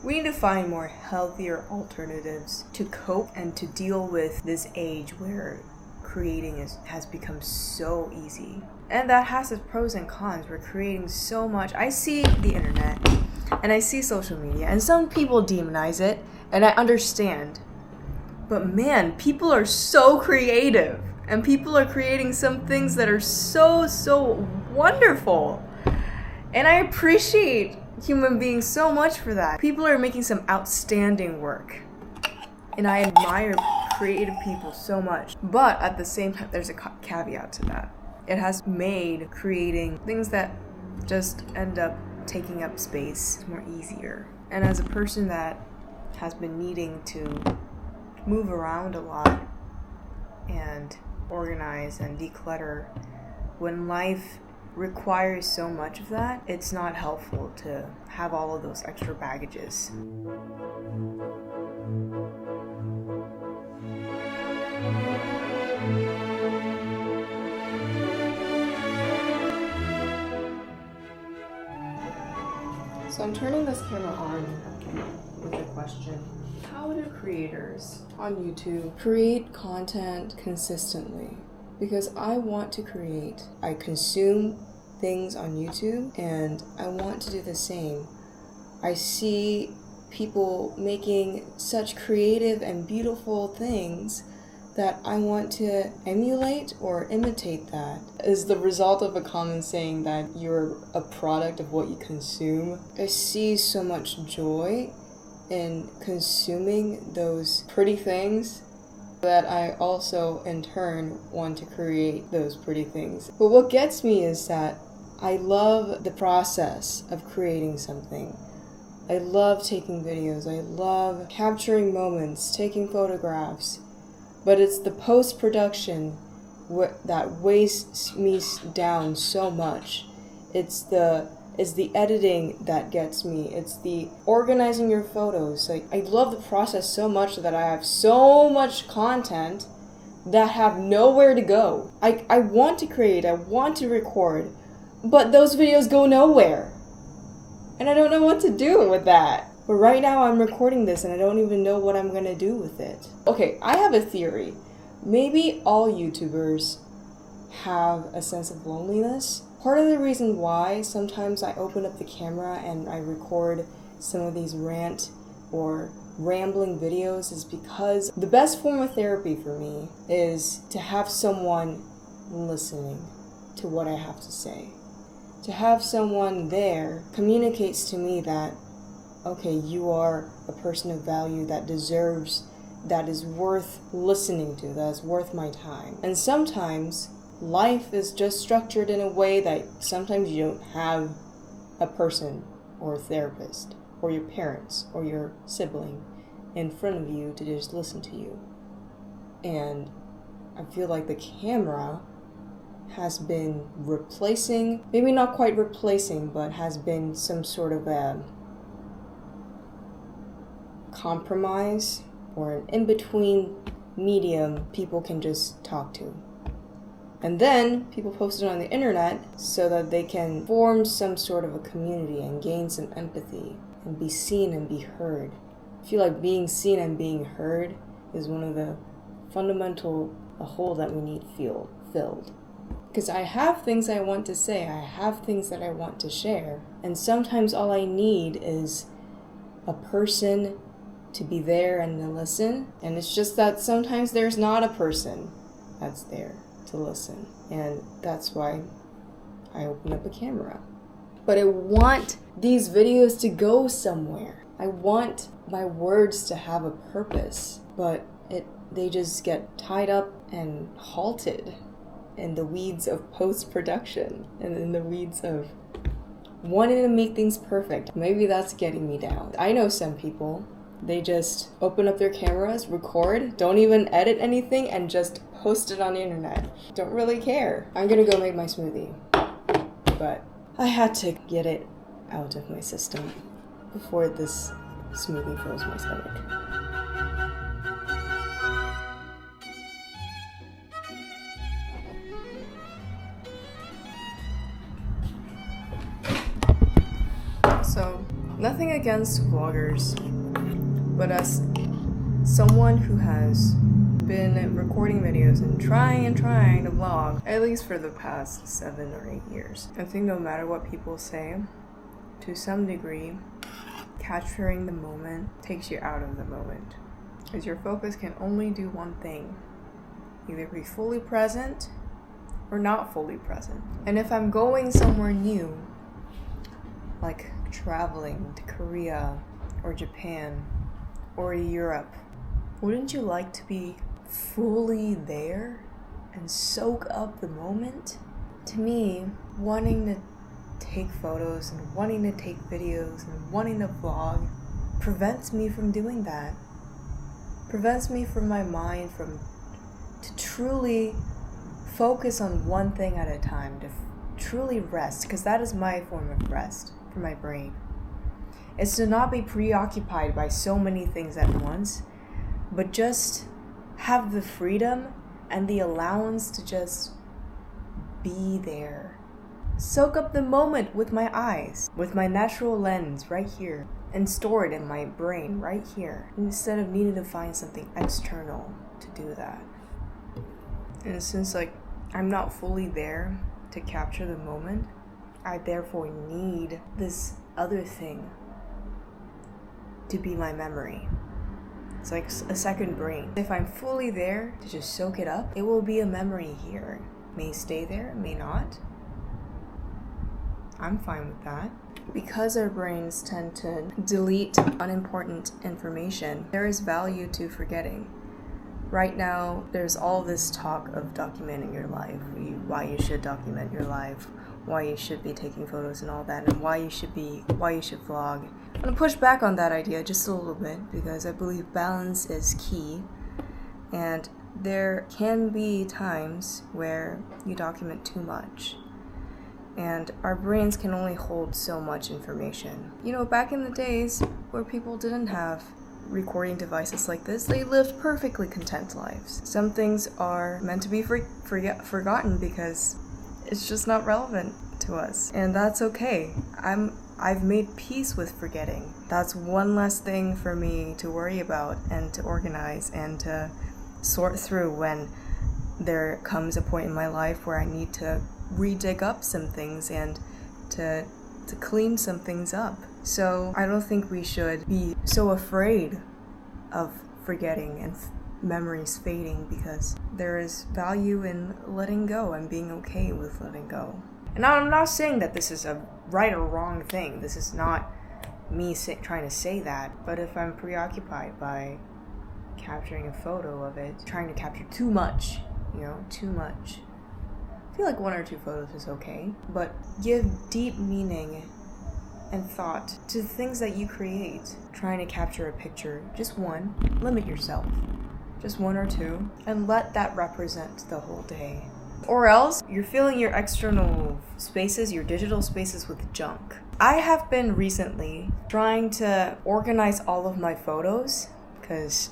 We need to find more healthier alternatives to cope and to deal with this age where creating has become so easy. And that has its pros and cons. We're creating so much. I see the internet and I see social media, and some people demonize it, and I understand. But man, people are so creative, and people are creating some things that are so wonderful. And I appreciate human beings so much for that. People are making some outstanding work, and I admire creative people so much. But at the same time, there's a caveat to that. It has made creating things that just end up taking up space more easier. And as a person that has been needing to move around a lot and organize and declutter, when life requires so much of that, it's not helpful to have all of those extra baggages. So I'm turning this camera on with a question. How do creators on YouTube create content consistently? Because I want to create. I consume things on YouTube and I want to do the same. I see people making such creative and beautiful things that I want to emulate or imitate that. Is the result of a common saying that you're a product of what you consume. I see so much joy in consuming those pretty things that I also in turn want to create those pretty things. But what gets me is that I love the process of creating something. I love taking videos. I love capturing moments, taking photographs. But it's the post-production that weighs me down so much. It's the editing that gets me. It's the organizing your photos. Like, I love the process so much that I have so much content that have nowhere to go. I want to create, I want to record, but those videos go nowhere. And I don't know what to do with that. But right now I'm recording this and I don't even know what I'm gonna do with it. Okay, I have a theory. Maybe all YouTubers have a sense of loneliness. Part of the reason why sometimes I open up the camera and I record some of these rant or rambling videos is because the best form of therapy for me is to have someone listening to what I have to say. To have someone there communicates to me that, okay, you are a person of value that deserves, that is worth listening to, that is worth my time. And sometimes life is just structured in a way that sometimes you don't have a person or a therapist or your parents or your sibling in front of you to just listen to you. And I feel like the camera has been replacing, maybe not quite replacing, but has been some sort of a compromise or an in-between medium people can just talk to. And then people post it on the internet so that they can form some sort of a community and gain some empathy and be seen and be heard. I feel like being seen and being heard is one of the fundamental hole that we need filled. Because I have things I want to say, I have things that I want to share, and sometimes all I need is a person to be there and to listen. And it's just that sometimes there's not a person that's there to listen. And that's why I open up a camera. But I want these videos to go somewhere. I want my words to have a purpose, but they just get tied up and halted in the weeds of post-production and in the weeds of wanting to make things perfect. Maybe that's getting me down. I know some people, they just open up their cameras, record, don't even edit anything, and just post it on the internet. Don't really care. I'm gonna go make my smoothie. But I had to get it out of my system before this smoothie fills my stomach. So, nothing against vloggers, but as someone who has been recording videos and trying to vlog, at least for the past 7 or 8 years, I think no matter what people say, to some degree, capturing the moment takes you out of the moment. Because your focus can only do one thing. Either be fully present or not fully present. And if I'm going somewhere new, like traveling to Korea or Japan or Europe, wouldn't you like to be fully there and soak up the moment? To me, wanting to take photos and wanting to take videos and wanting to vlog prevents me from doing that. Prevents me from my mind to truly focus on one thing at a time, to truly rest, because that is my form of rest for my brain. It's to not be preoccupied by so many things at once, but just have the freedom and the allowance to just be there. Soak up the moment with my eyes, with my natural lens right here, and store it in my brain right here, instead of needing to find something external to do that. And since I'm not fully there to capture the moment, I therefore need this other thing to be my memory. It's like a second brain. If I'm fully there to just soak it up, it will be a memory here. May stay there, may not. I'm fine with that. Because our brains tend to delete unimportant information, there is value to forgetting. Right now, there's all this talk of documenting your life, why you should document your life, why you should be taking photos and all that, and why you should vlog. I'm gonna push back on that idea just a little bit because I believe balance is key, and there can be times where you document too much. And our brains can only hold so much information. Back in the days where people didn't have recording devices like this, they lived perfectly content lives. Some things are meant to be forgotten because it's just not relevant to us. And that's okay. I've made peace with forgetting. That's one less thing for me to worry about and to organize and to sort through when there comes a point in my life where I need to redig up some things and to clean some things up. So I don't think we should be so afraid of forgetting and memories fading, because there is value in letting go and being okay with letting go. And I'm not saying that this is a right or wrong thing. This is not me trying to say that. But if I'm preoccupied by capturing a photo of it, trying to capture too much, I feel like 1 or 2 photos is okay, but give deep meaning and thought to the things that you create. Trying to capture a picture, just one, limit yourself, just 1 or 2, and let that represent the whole day. Or else, you're filling your external spaces, your digital spaces with junk. I have been recently trying to organize all of my photos, because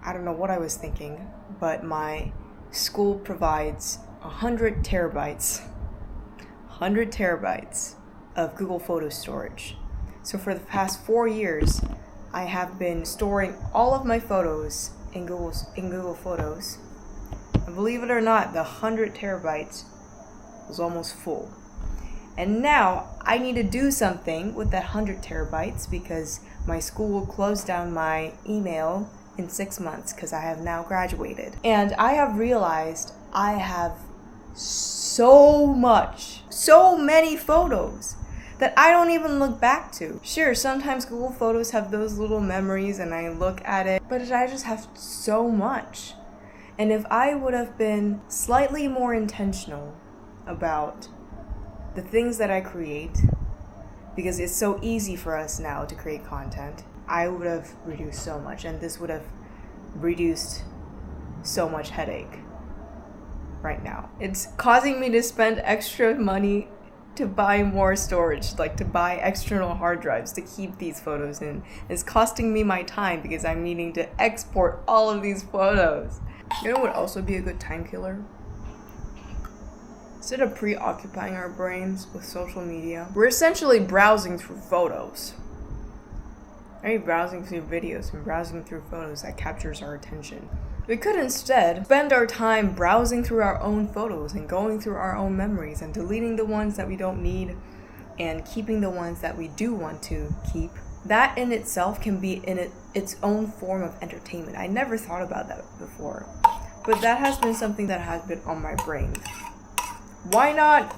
I don't know what I was thinking, but my school provides 100 terabytes of Google Photo storage. So for the past 4 years, I have been storing all of my photos in Google Photos. And believe it or not, the 100 terabytes was almost full. And now I need to do something with that 100 terabytes because my school will close down my email in 6 months because I have now graduated. And I have realized I have so many photos that I don't even look back to. Sure, sometimes Google Photos have those little memories and I look at it, but I just have so much. And if I would have been slightly more intentional about the things that I create, because it's so easy for us now to create content, I would have reduced so much, and this would have reduced so much headache right now. It's causing me to spend extra money to buy more storage, like to buy external hard drives to keep these photos in. It's costing me my time because I'm needing to export all of these photos. You know what would also be a good time killer? Instead of preoccupying our brains with social media, we're essentially browsing through photos. Are you browsing through videos and browsing through photos that captures our attention? We could instead spend our time browsing through our own photos and going through our own memories and deleting the ones that we don't need and keeping the ones that we do want to keep. That in itself can be its own form of entertainment. I never thought about that before, but that has been something that has been on my brain. Why not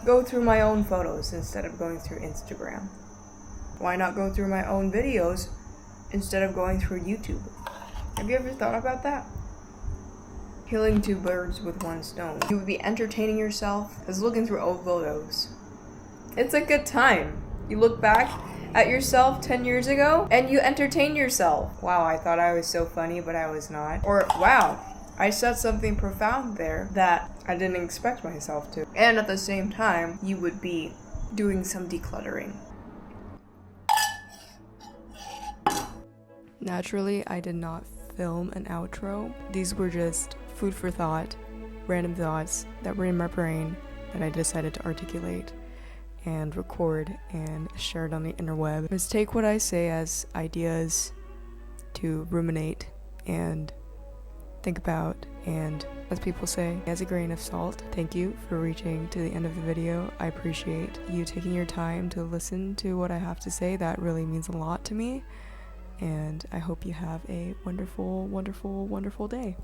go through my own photos instead of going through Instagram? Why not go through my own videos instead of going through YouTube? Have you ever thought about that? Killing two birds with one stone. You would be entertaining yourself as looking through old photos. It's a good time. You look back at yourself 10 years ago and you entertain yourself. Wow, I thought I was so funny, but I was not. Or, wow, I said something profound there that I didn't expect myself to. And at the same time, you would be doing some decluttering. Naturally, I did not film an outro. These were just food for thought, random thoughts that were in my brain that I decided to articulate and record and share it on the interweb. Just take what I say as ideas to ruminate and think about, and as people say, as a grain of salt. Thank you for reaching to the end of the video. I appreciate you taking your time to listen to what I have to say. That really means a lot to me, and I hope you have a wonderful, wonderful, wonderful day.